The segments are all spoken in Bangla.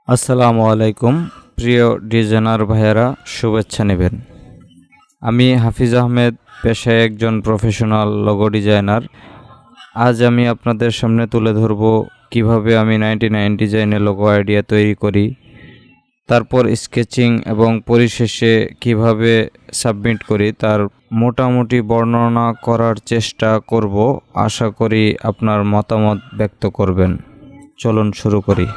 আসসালামু আলাইকুম প্রিয় ডিজাইনার ভাইয়েরা, শুভেচ্ছা নেবেন। আমি হাফিজ আহমেদ, পেশায় একজন প্রফেশনাল লোগো ডিজাইনার। আজ আমি আপনাদের সামনে তুলে ধরব কিভাবে আমি 99 ডিজাইনে লোগো আইডিয়া তৈরি করি, তারপর স্কেচিং এবং পরিশেষে কিভাবে সাবমিট করি তার মোটামুটি বর্ণনা করার চেষ্টা করব। আশা করি আপনার মতামত ব্যক্ত করবেন। চলুন শুরু করি।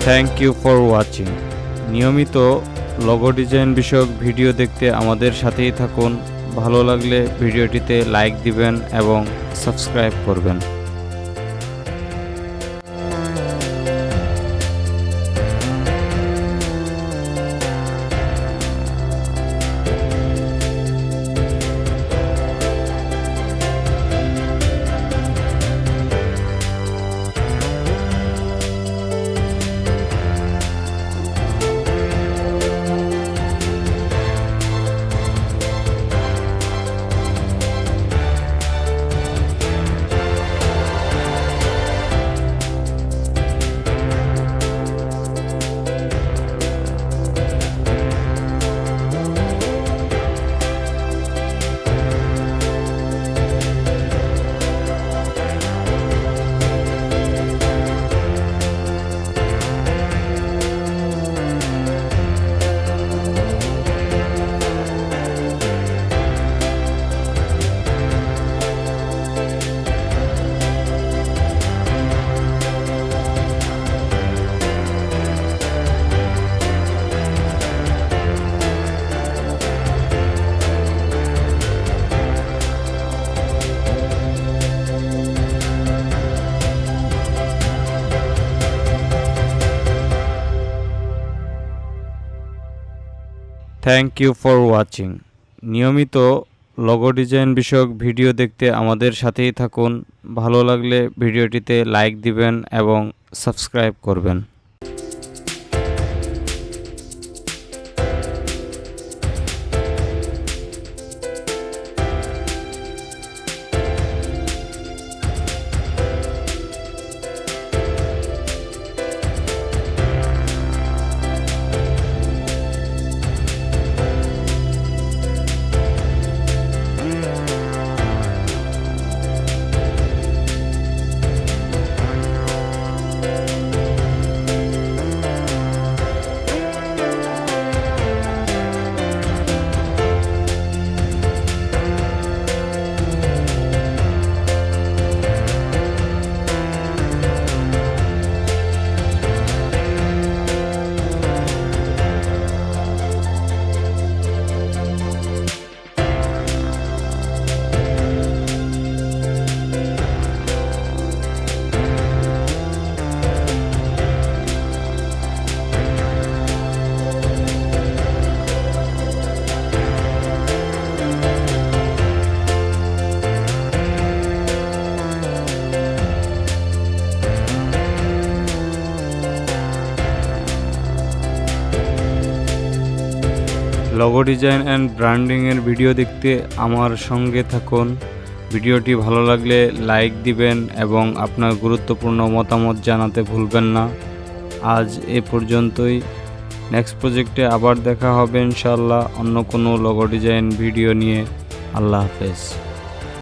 Thank you for watching. নিয়মিত লোগো ডিজাইন বিষয়ক ভিডিও দেখতে আমাদের সাথেই থাকুন। ভালো লাগলে ভিডিওটিতে লাইক দিবেন এবং সাবস্ক্রাইব করবেন। Thank you for watching. নিয়মিত লোগো ডিজাইন বিষয়ক ভিডিও দেখতে আমাদের সাথেই থাকুন। ভালো লাগলে ভিডিওটিতে লাইক দিবেন এবং সাবস্ক্রাইব করবেন। লোগো ডিজাইন অ্যান্ড ব্র্যান্ডিংয়ের ভিডিও দেখতে আমার সঙ্গে থাকুন। ভিডিওটি ভালো লাগলে লাইক দিবেন এবং আপনার গুরুত্বপূর্ণ মতামত জানাতে ভুলবেন না। আজ এ পর্যন্তই। নেক্সট প্রজেক্টে আবার দেখা হবে ইনশাআল্লাহ অন্য কোনো লোগো ডিজাইন ভিডিও নিয়ে। আল্লাহ হাফেজ।